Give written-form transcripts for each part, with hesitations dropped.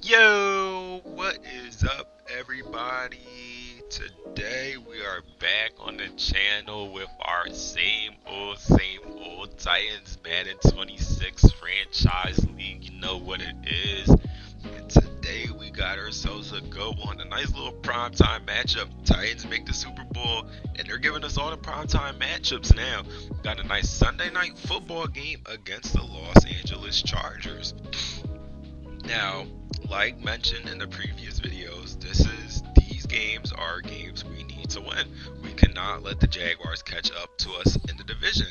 Yo, what is up, everybody? Today we are back on the channel with our same old Titans Madden 26 franchise league. You know what it is. And today we got ourselves a good one, a nice little primetime matchup. Titans make the Super Bowl, and they're giving us all the primetime matchups now. Got a nice Sunday night football game against the Los Angeles Chargers. Now, like mentioned in the previous videos, these games are games we need to win. We cannot let the Jaguars catch up to us in the division.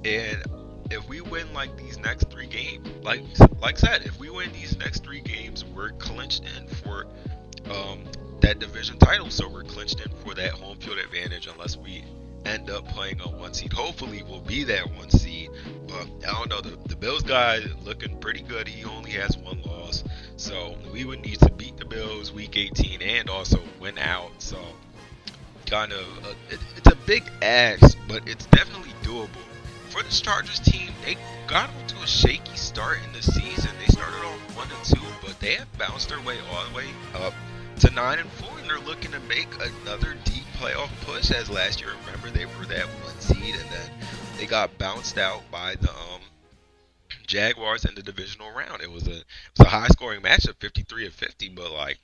And if we win like these next three games, like I said, if we win these next three games, we're clinched in for um, that division title. So we're clinched in for that home field advantage unless we end up playing a one seed. Hopefully, we'll be that one seed. But I don't know. The Bills guy looking pretty good. He only has one loss. So we would need to beat the Bills week 18 and also win out. So kind of it's a big ask, but it's definitely doable. For this Chargers team, they got off to a shaky start in the season. They started off 1-2, but they have bounced their way all the way up to 9-4, and they're looking to make another deep playoff push. As last year, remember they were that one seed, and then they got bounced out by the Jaguars in the divisional round. It was a high scoring matchup, 53-50, but like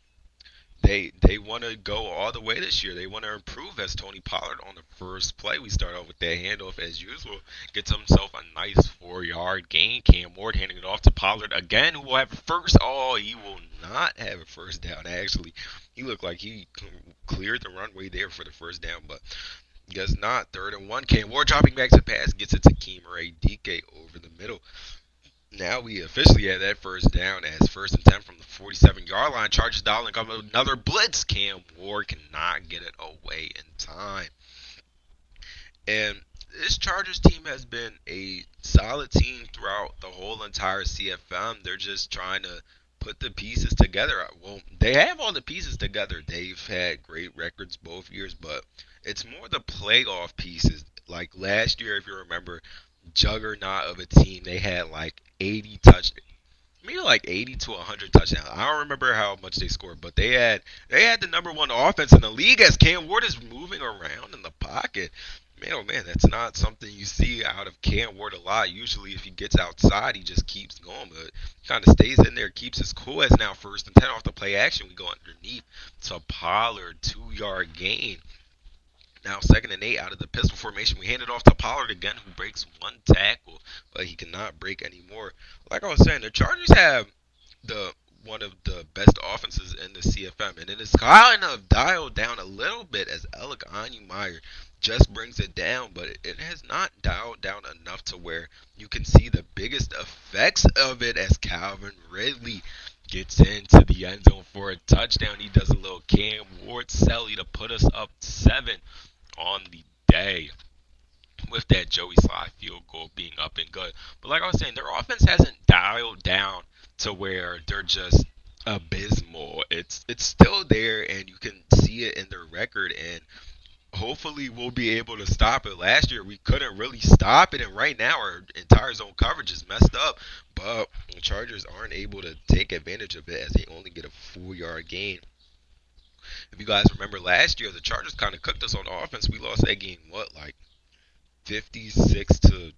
they want to go all the way this year. They want to improve as Tony Pollard on the first play. We start off with that handoff as usual. Gets himself a nice 4-yard gain. Cam Ward handing it off to Pollard again, who will have a first. Oh, he will not have a first down, actually. He looked like he cleared the runway there for the first down, but guess not. 3rd and 1. Cam Ward dropping back to pass. Gets it to Keemer DK over the middle. Now we officially have that first down as 1st and 10 from the 47-yard line. Chargers dialing up another blitz. Cam Ward cannot get it away in time. And this Chargers team has been a solid team throughout the whole entire CFM. They're just trying to put the pieces together. Well, they have all the pieces together. They've had great records both years, but it's more the playoff pieces. Like last year, if you remember, juggernaut of a team. They had like 80 touch, maybe like 80 to 100 touchdowns. I don't remember how much they scored, but they had the number one offense in the league as Cam Ward is moving around in the pocket. Man, oh man, that's not something you see out of Cam Ward a lot. Usually, if he gets outside, he just keeps going, but kind of stays in there, keeps his cool. As now 1st and 10 off the play action, we go underneath to Pollard, 2-yard gain. Now 2nd and 8 out of the pistol formation. We hand it off to Pollard again, who breaks one tackle, but he cannot break anymore. Like I was saying, the Chargers have the one of the best offenses in the CFM, and it is kind of dialed down a little bit as Alec Meyer just brings it down, but it has not dialed down enough to where you can see the biggest effects of it as Calvin Ridley gets into the end zone for a touchdown. He does a little Cam Ward celly to put us up 7 on the day, with that Joey Sly field goal being up and good. But like I was saying, their offense hasn't dialed down to where they're just abysmal. It's still there, and you can see it in their record, and hopefully we'll be able to stop it. Last year we couldn't really stop it, and right now our entire zone coverage is messed up. But the Chargers aren't able to take advantage of it as they only get a 4-yard gain. If you guys remember last year, the Chargers kind of cooked us on offense. We lost that game, what, like 56 to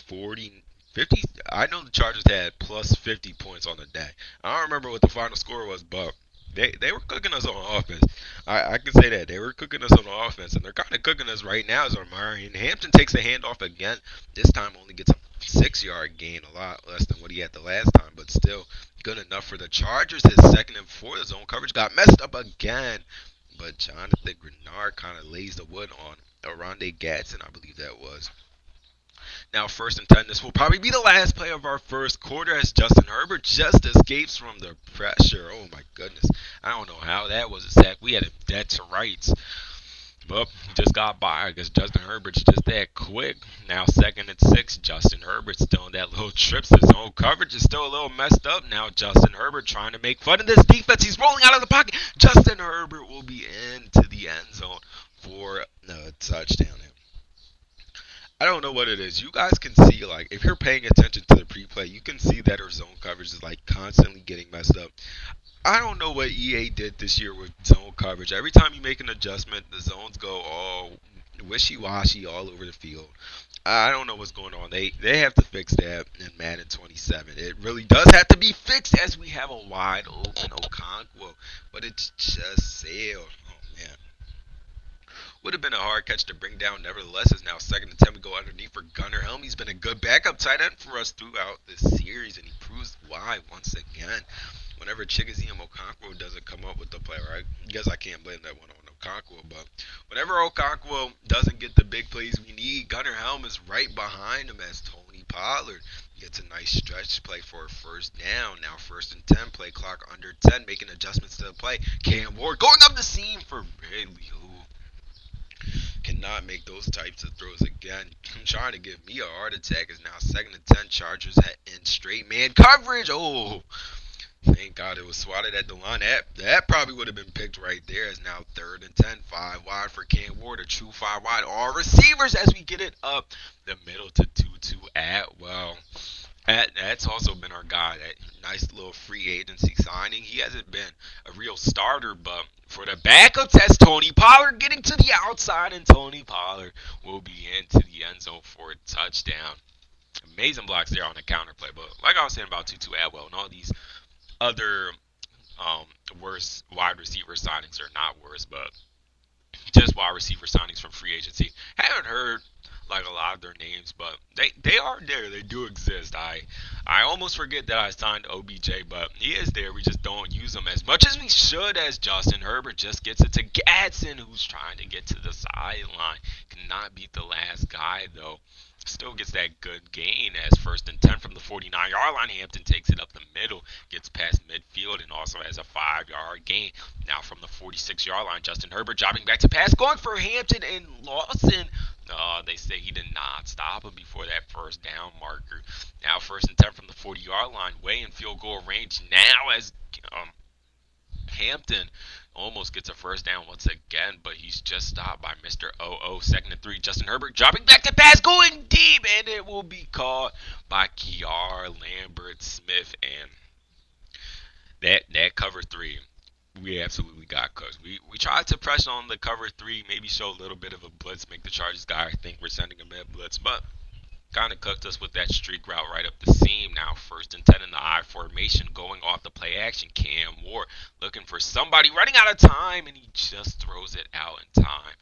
40, 50. I know the Chargers had plus 50 points on the day. I don't remember what the final score was, but they were cooking us on offense. I can say that. They were cooking us on offense, and they're kind of cooking us right now as Marion Hampton takes a handoff again. This time only gets a 6-yard gain, a lot less than what he had the last time, but still good enough for the Chargers. His 2nd and 4, the zone coverage got messed up again, but Jonathan Grenard kind of lays the wood on Oronde Gadsden, I believe that was. Now 1st and 10, this will probably be the last play of our first quarter as Justin Herbert just escapes from the pressure. Oh my goodness. I don't know how that was a sack. We had him dead to rights. But he just got by. I guess Justin Herbert's just that quick. Now 2nd and 6, Justin Herbert still in that little trip. His own coverage is still a little messed up. Now Justin Herbert trying to make fun of this defense. He's rolling out of the pocket. Justin Herbert will be into the end zone for a touchdown. I don't know what it is. You guys can see, if you're paying attention to the pre-play, you can see that her zone coverage is, constantly getting messed up. I don't know what EA did this year with zone coverage. Every time you make an adjustment, the zones go all wishy-washy all over the field. I don't know what's going on. They have to fix that in Madden 27. It really does have to be fixed as we have a wide open Okonkwo, but it's just sailed. Oh man, would have been a hard catch to bring down. Nevertheless, is now second and 10. We go underneath for Gunnar Helm. He's been a good backup tight end for us throughout this series, and he proves why once again. Whenever Chigazium Okonkwo doesn't come up with the play, right? I guess I can't blame that one on Okonkwo, but whenever Okonkwo doesn't get the big plays we need, Gunnar Helm is right behind him as Tony Pollard gets a nice stretch play for a first down. Now first and 10, play clock under 10, making adjustments to the play. Cam Ward going up the seam for Ridley, who cannot make those types of throws again. Trying to give me a heart attack is now second and 10. Chargers in straight man coverage. Oh, thank God it was swatted at the line. That probably would have been picked right there. It's now third and 10. 5 wide for Cam Ward. A true 5 wide. All receivers as we get it up the middle to 2-2 at well. That's also been our guy. That nice little free agency signing. He hasn't been a real starter, but for the backup test, Tony Pollard getting to the outside, and Tony Pollard will be into the end zone for a touchdown. Amazing blocks there on the counterplay. But like I was saying about Tutu Atwell and all these other um, worse wide receiver signings, are not worse, but just wide receiver signings from free agency. Haven't heard like a lot of their names, but they are there. They do exist. I almost forget that I signed OBJ, but he is there. We just don't use him as much as we should. As Justin Herbert just gets it to Gadsden, who's trying to get to the sideline. Cannot beat the last guy though. Still gets that good gain as first and 10 from the 49-yard line. Hampton takes it up the middle, gets past midfield, and also has a 5-yard gain. Now from the 46-yard line, Justin Herbert dropping back to pass, going for Hampton and Lawson. They say he did not stop him before that first down marker. Now first and 10 from the 40-yard line, way in field goal range. Now as Hampton almost gets a first down once again, but he's just stopped by Mr. OO. Second and 3, Justin Herbert dropping back to pass, going deep, and it will be caught by Kiar Lambert Smith. And that cover 3, we absolutely got cooked. We tried to press on the cover 3, maybe show a little bit of a blitz, make the Chargers guy think we're sending him at blitz, but kind of cooked us with that streak route right up the seam. Now first and 10 in the I formation, going off the play action. Cam Ward looking for somebody, running out of time, and he just throws it out in time.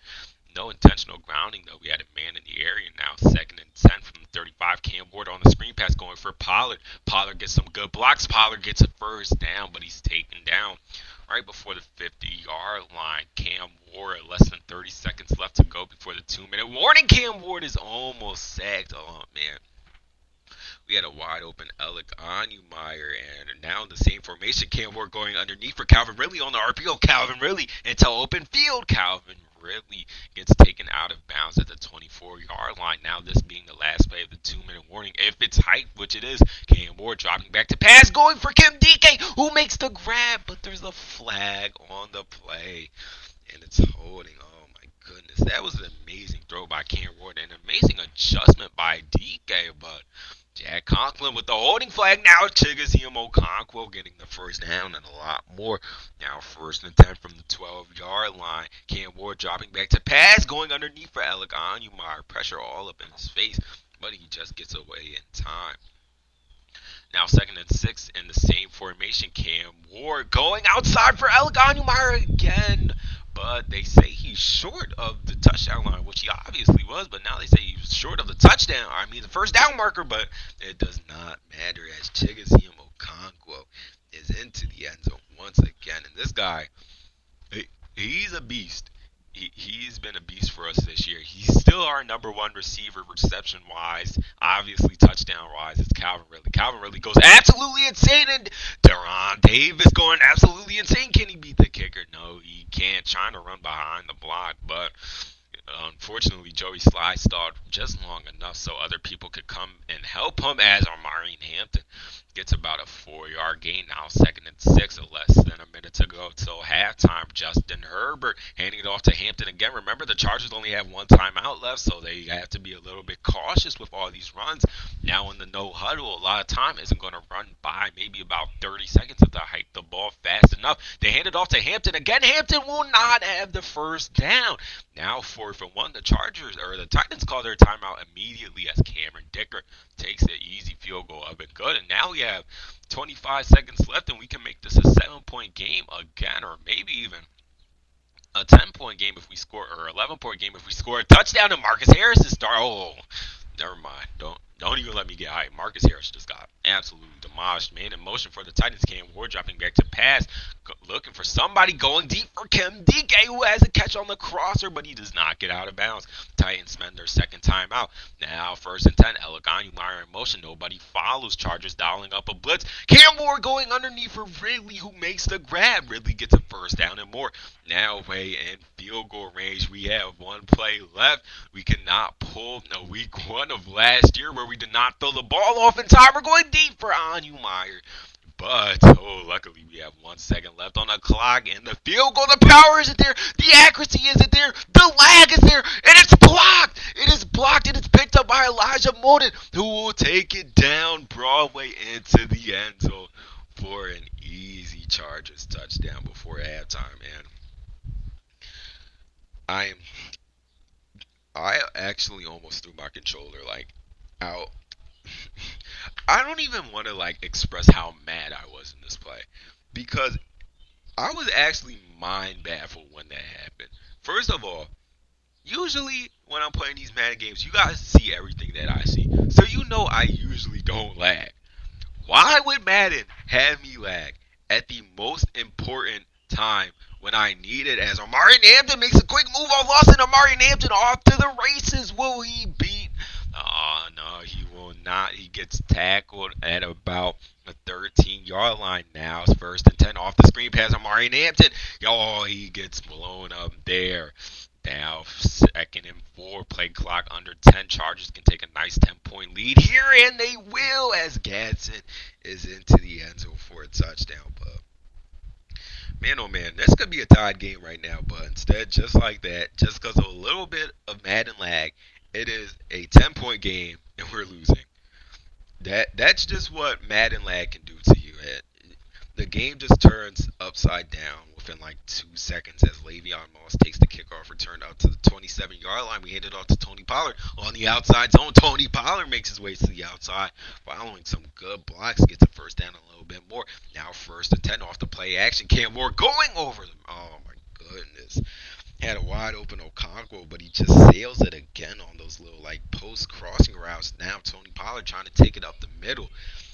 No intentional grounding though. We had a man in the area. Now second and 10 from the 35. Cam Ward on the screen pass, going for Pollard. Pollard gets some good blocks. Pollard gets a first down, but he's taken down right before the 50-yard line. Cam Ward, less than 30 seconds left to go before the 2-minute warning. Cam Ward is almost sacked. Oh man, we had a wide open Alec Onyemeyer, and now in the same formation, Cam Ward going underneath for Calvin Ridley on the RPO. Calvin Ridley into open field. Calvin Ridley gets taken out of bounds at the 24-yard line. Now this being the last play of the 2-minute warning. If it's hyped, which it is, Cam Ward dropping back to pass, going for Kim DK, who makes the grab, but there's a flag on the play, and it's holding. Oh my goodness, that was an amazing throw by Cam Ward, an amazing adjustment by DK, but Jack Conklin with the holding flag. Now Chigazium Okonkwo getting the first down and a lot more. Now first and 10 from the 12-yard line. Cam Ward dropping back to pass, going underneath for Alec Onyemeyer. Pressure all up in his face, but he just gets away in time. Now second and 6 in the same formation. Cam Ward going outside for Alec Onyemeyer again. But they say he's short of the touchdown line, which he obviously was. But now they say he's short of the touchdown. I mean, the first down marker. But it does not matter as Chigazium Okonkwo is into the end zone once again. And this guy, he's a beast. He's been a beast for us this year. He's still our number one receiver reception wise. Obviously, touchdown wise, it's Calvin Ridley. Calvin Ridley goes absolutely insane, and Deron Davis going absolutely insane. Can he beat the kicker? No, he can't. Trying to run behind the block, but unfortunately, Joey Sly stalled just long enough so other people could come and help him as Omarion Hampton gets about a 4-yard gain. Now second and 6, less than a minute to go till halftime. Justin Herbert handing it off to Hampton again. Remember, the Chargers only have one timeout left, so they have to be a little bit cautious with all these runs. Now in the no huddle, a lot of time isn't going to run by. Maybe about 30 seconds if they hike the ball fast hand it off to Hampton again. Hampton will not have the first down. Now 4th and 1. The Chargers or the Titans call their timeout immediately as Cameron Dicker takes an easy field goal up and good. And now we have 25 seconds left, and we can make this a 7-point game again, or maybe even a 10-point game if we score, or 11-point game if we score a touchdown. And Marcus Harris is start. Oh, never mind. Don't even let me get hyped. Marcus Harris just got absolutely demolished, man. In motion for the Titans, Cam Ward dropping back to pass, looking for somebody going deep for Kim DK, who has a catch on the crosser, but he does not get out of bounds. Titans spend their second timeout. Now 1st and 10. Meyer in motion. Nobody follows. Chargers dialing up a blitz. Cam Ward going underneath for Ridley, who makes the grab. Ridley gets a first down and more. Now way in field goal range. We have one play left. We cannot pull week 1 of last year where we did not throw the ball off in time. We're going deep for Meyer. But, luckily we have 1 second left on the clock, and the field goal, the power isn't there, the accuracy isn't there, the lag is there, and it's blocked! It is blocked, and it's picked up by Elijah Molden, who will take it down Broadway into the end zone for an easy Chargers touchdown before halftime, man. I actually almost threw my controller, out. I don't even want to express how mad I was in this play, because I was actually mind baffled when that happened. First of all, usually when I'm playing these Madden games, you guys see everything that I see, so I usually don't lag. Why would Madden have me lag at the most important time when I need it, as Amari Hampton makes a quick move on Lawson? Amari Hampton off to the races. Will he beat? Oh, no, he will not. He gets tackled at about the 13-yard line now. It's 1st and 10 off the screen pass. Amari Hampton. He gets blown up there. Now 2nd and 4. Play clock under 10. Chargers can take a nice 10-point lead here, and they will, as Gadsden is into the end zone for a touchdown. But man, oh man, this could be a tied game right now. But instead, just like that, just because of a little bit of Madden lag, it is a 10-point game, and we're losing. That's just what Madden lag can do to you. The game just turns upside down within 2 seconds as Le'Veon Moss takes the kickoff return out to the 27-yard line. We hand it off to Tony Pollard on the outside zone. Tony Pollard makes his way to the outside, following some good blocks, gets a first down a little bit more. Now 1st and 10 off the play action. Cam Ward going over them. Oh my goodness. Had a wide open Okonkwo, but he just sails it again on those little post crossing routes. Now Tony Pollard trying to take it up the middle.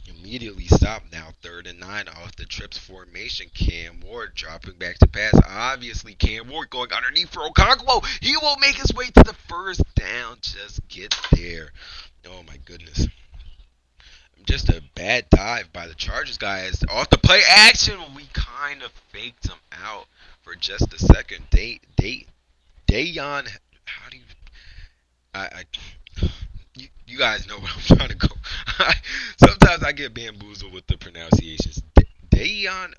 Immediately stopped. Now 3rd and 9 off the trips formation. Cam Ward dropping back to pass. Obviously Cam Ward going underneath for Okonkwo. He will make his way to the first down. Just get there. Oh my goodness. Just a bad dive by the Chargers guys. Off the play action, we kind of faked him out for just a second. Dayon, how do you guys know what I'm trying to go. Sometimes I get bamboozled with the pronunciations. Dayon,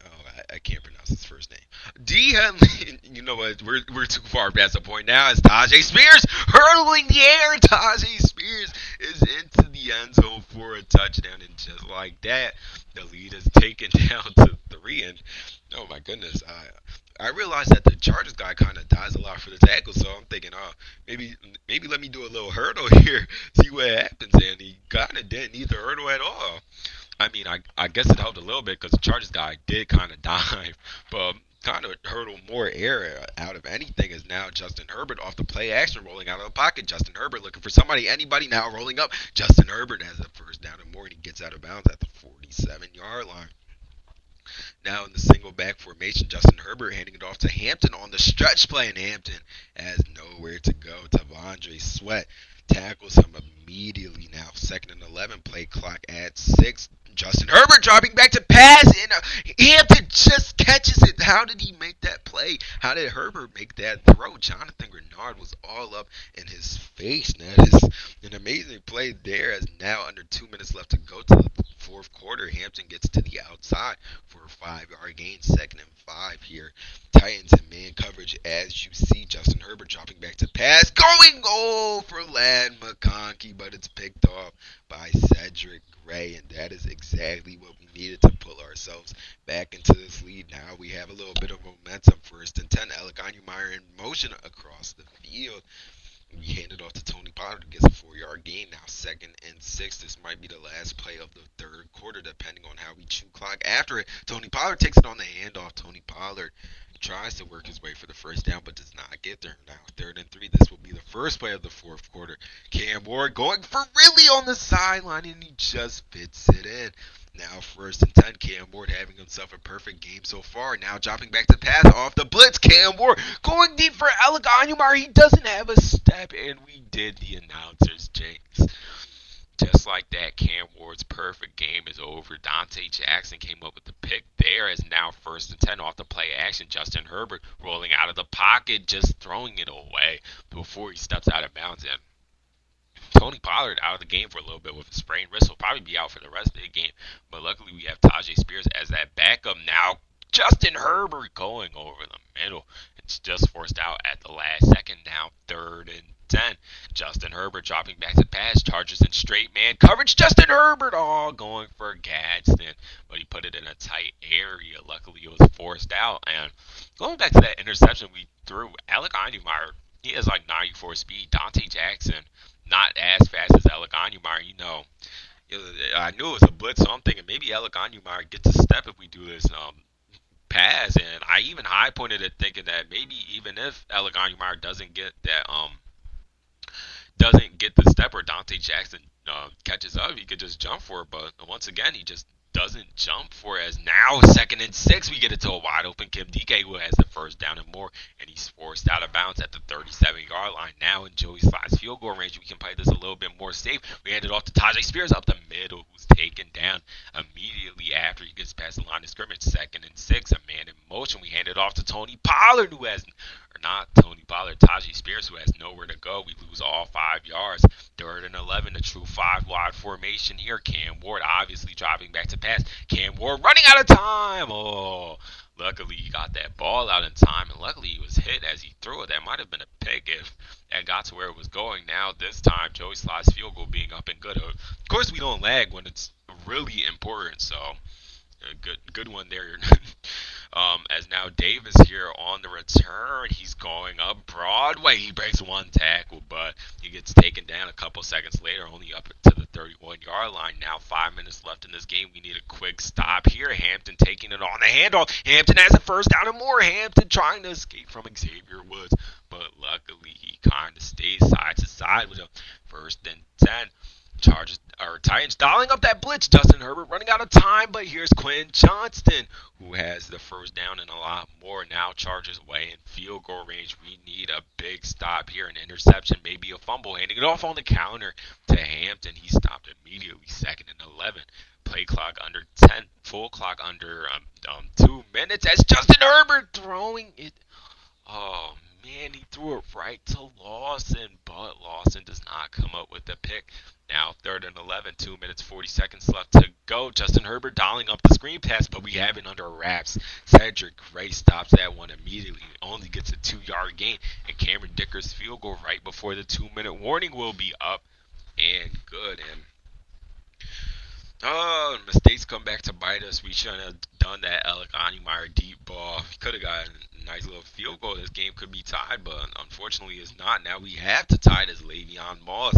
I can't pronounce his first name. D. Henley, you know what? We're too far past the point now. It's Tajay Spears hurtling the air. Tajay Spears is into the end zone for a touchdown, and just like that, the lead is taken down to 3. And oh my goodness, I realized that the Chargers guy kind of dies a lot for the tackle, so I'm thinking, maybe let me do a little hurdle here, see what happens. And he kind of didn't need the hurdle at all. I mean, I guess it helped a little bit because the Chargers guy did kind of dive, but kind of hurdle more air out of anything is now Justin Herbert off the play action, rolling out of the pocket. Justin Herbert looking for anybody now rolling up. Justin Herbert has a first down and more, and he gets out of bounds at the 47-yard line. Now in the single back formation, Justin Herbert handing it off to Hampton on the stretch play, and Hampton has nowhere to go. Tavondre Sweat tackles him immediately. Now 2nd and 11, play clock at 6. Justin Herbert dropping back to pass, and Hampton just catches it. How did he make that play? How did Herbert make that throw? Jonathan Grenard was all up in his face. That is an amazing play there, as now under 2 minutes left to go to the 4th quarter. Hampton gets to the outside for a 5-yard gain. 2nd and 5 here. Titans in man coverage as you see Justin Herbert dropping back to pass, going for Lad McConkey, but it's picked off by Cedric Gray, and that is exactly what we needed to pull ourselves back into this lead. Now we have a little bit of momentum. First and 10, Alec Meyer in motion across the field. We hand it off to Tony Pollard, who gets a 4-yard gain. Now 2nd and 6. This might be the last play of the third quarter, depending on how we chew clock after it. Tony Pollard takes it on the handoff. Tony Pollard tries to work his way for the first down, but does not get there. Now 3rd and 3. This will be the first play of the fourth quarter. Cam Ward going for really on the sideline, and he just fits it in. Now 1st and 10, Cam Ward having himself a perfect game so far. Now dropping back to pass off the blitz. Cam Ward going deep for Alec Anumar. He doesn't have a step, and we did the announcers jinx. Just like that, Cam Ward's perfect game is over. Dante Jackson came up with the pick there as now 1st and 10 off the play action. Justin Herbert rolling out of the pocket, just throwing it away before he steps out of bounds. And Tony Pollard out of the game for a little bit with a sprained wrist. Will probably be out for the rest of the game. But luckily we have Tajay Spears as that backup now. Justin Herbert going over the middle. It's just forced out at the last second. Now 3rd and 10. Justin Herbert dropping back to pass. Chargers in straight man coverage. Justin Herbert going for Gadsden. But he put it in a tight area. Luckily it was forced out. And going back to that interception we threw, Alec Anumar, he has like 94 speed. Dante Jackson, not as fast as Alec Anumar. I knew it was a blitz, so I'm thinking maybe Alec Anumar gets a step if we do this pass. And I even high pointed it thinking that maybe even if Alec Anumar doesn't get the step or Dante Jackson catches up, he could just jump for it. But once again, he just doesn't jump for it. As now 2nd and 6, we get it to a wide open Kim DK, who has the first down and more, and he's forced out of bounds at the 37-yard line. Now in Joey Sly's field goal range, we can play this a little bit more safe. We hand it off to Tajay Spears up the middle, who's taken down immediately after he gets past the line of scrimmage. 2nd and 6, a man in motion. We hand it off to Tony Pollard, Tajay Spears, who has nowhere to go. We lose all 5 yards. 3rd and 11, a true 5-wide formation here. Cam Ward obviously dropping back to pass. Cam Ward running out of time. Luckily he got that ball out in time, and luckily he was hit as he threw it. That might have been a pick if that got to where it was going. Now this time, Joey Sly's field goal being up and good. Of course, we don't lag when it's really important, so good one there. As now Davis here on the return. He's going up Broadway. He breaks one tackle, but he gets taken down a couple seconds later, only up to the 31-yard line. Now 5 minutes left in this game. We need a quick stop here. Hampton taking it on the handoff. Hampton has a first down and more. Hampton trying to escape from Xavier Woods, but luckily he kind of stays side to side with a 1st and 10. Titans dialing up that blitz. Justin Herbert running out of time, but here's Quinn Johnston, who has the first down and a lot more. Now Chargers away in field goal range. We need a big stop here, an interception, maybe a fumble. Handing it off on the counter to Hampton. He stopped immediately. 2nd and 11. Play clock under 10. Full clock under 2 minutes as Justin Herbert throwing it. Oh man, he threw it right to Lawson, but Lawson does not come up with the pick. Now 3rd and 11, 2 minutes 40 seconds left to go. Justin Herbert dialing up the screen pass, but we have it under wraps. Cedric Gray stops that one immediately. Only gets a 2-yard gain, and Cameron Dicker's field goal right before the 2-minute warning will be up and good. And mistakes come back to bite us. We shouldn't have done that Alec Anumar deep ball. We could have gotten a nice little field goal. This game could be tied, but unfortunately it's not. Now we have to tie it as Le'Veon Moss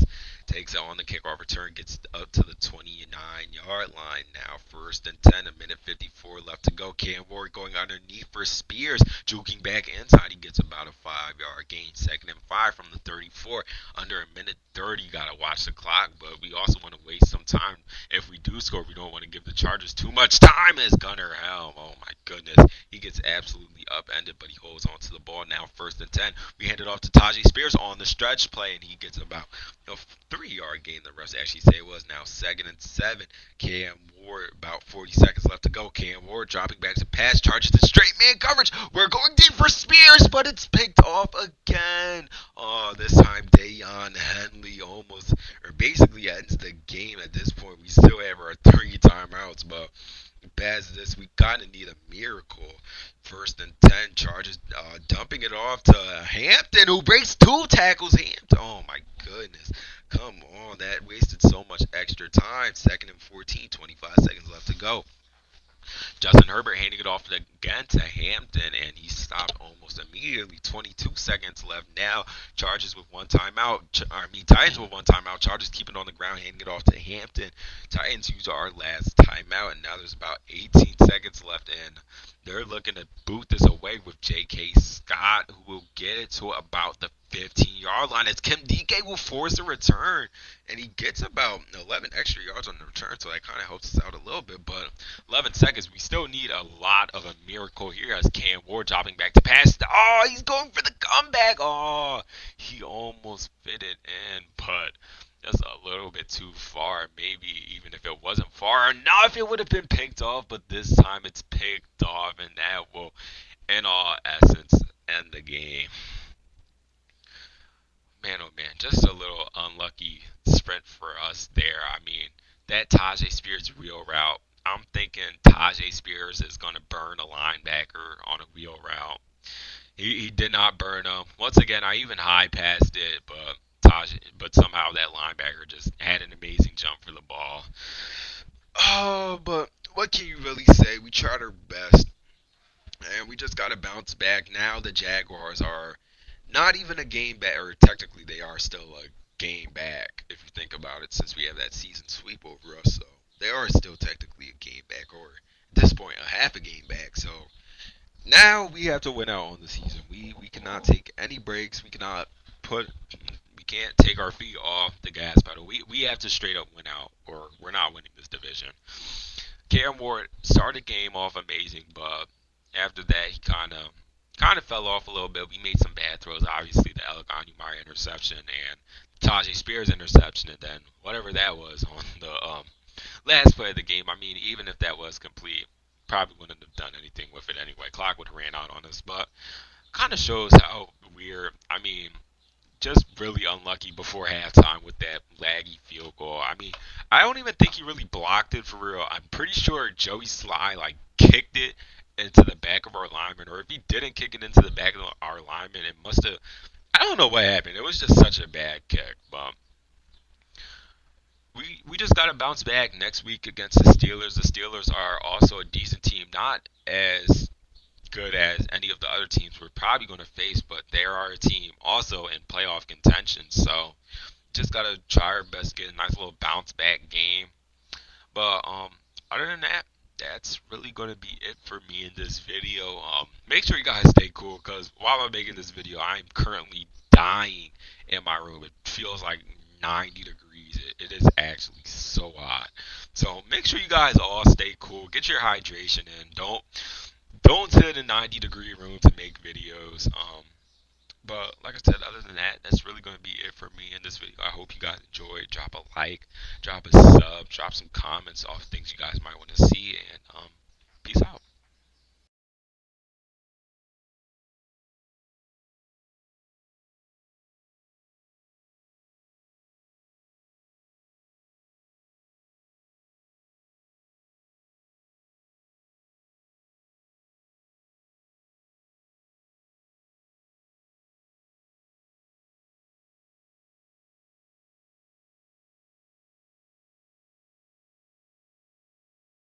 takes it on the kickoff return, gets up to the 29-yard line. Now 1st and 10, a minute 54 left to go. Cam Ward going underneath for Spears, juking back inside. He gets about a 5-yard gain. 2nd and 5 from the 34. Under a minute 30. Gotta watch the clock, but we also want to waste some time. If we do score, we don't want to give the Chargers too much time. As Gunnar Helm, oh my goodness, he gets absolutely upended, but he holds on to the ball. Now 1st and 10. We hand it off to Tajay Spears on the stretch play, and he gets about 3-yard gain. The refs actually say it was. Now 2nd and 7. Cam Ward, about 40 seconds left to go. Cam Ward dropping back to pass, charges the straight man coverage. We're going deep for Spears, but it's picked off again. This time Dayon Henley basically ends the game at this point. We still have our 3 timeouts, but past this, we kind of need a miracle First and 10, Chargers dumping it off to Hampton, who breaks two tackles. Hampton, oh my goodness. Come on, that wasted so much extra time. Second and 14, 25 seconds left to go. Justin Herbert handing it off again to Hampton, and he stopped almost immediately. 22 seconds left now. Chargers with one timeout. Titans with one timeout. Chargers keeping it on the ground, handing it off to Hampton. Titans use our last timeout, and now there's about 18 seconds left, and they're looking to boot this away with J.K. Scott, who will get it to about the 15-yard line as Kim DK will force a return, and he gets about 11 extra yards on the return, so that kind of helps us out a little bit. But 11 seconds, we still need a lot of a miracle here as Cam Ward dropping back to pass. Oh, he's going for the comeback. Oh, he almost fit it in, but just a little bit too far. Maybe even if it wasn't far enough, it would have been picked off, but this time it's picked off, and that will, in all essence, end the game. Man, oh man, just a little unlucky sprint for us there. I mean, that Tajay Spears wheel route, I'm thinking Tajay Spears is going to burn a linebacker on a wheel route. He did not burn him. Once again, I even high passed it, but somehow that linebacker just had an amazing jump for the ball. Oh, but what can you really say? We tried our best, and we just got to bounce back. Now the Jaguars are not even a game back, or technically they are still a game back if you think about it, since we have that season sweep over us. So they are still technically a game back, or at this point a half a game back. So now we have to win out on the season. We cannot take any breaks. Put we can't take our feet off the gas pedal. We have to straight up win out, or we're not winning this division. Cam Ward started the game off amazing, but after that he kind of fell off a little bit. We made some bad throws, obviously the Elegant Umari interception and Tajay Spears interception, and then whatever that was on the last play of the game. I mean, even if that was complete, probably wouldn't have done anything with it anyway. Clock would have ran out on us, but kind of shows how weird. I mean, just really unlucky before halftime with that laggy field goal. I mean, I don't even think he really blocked it for real. I'm pretty sure Joey Sly like kicked it into the back of our lineman, or if he didn't kick it into the back of our lineman, it must have. I don't know what happened. It was just such a bad kick, but we just got to bounce back next week against the Steelers. The Steelers are also a decent team, not as good as any of the other teams we're probably going to face, but they are a team also in playoff contention. So just got to try our best, get a nice little bounce back game. But other than that, that's really going to be it for me in this video. Make sure you guys stay cool, because while I'm making this video, I'm currently dying in my room. It feels like 90 degrees. It is actually so hot. So make sure you guys all stay cool. Get your hydration in. Don't sit in a 90-degree room to make videos. But like I said, other than that, that's really going to be it for me in this video. I hope you guys enjoyed. Drop a like, drop a sub, drop some comments off things you guys might want to see, and peace out.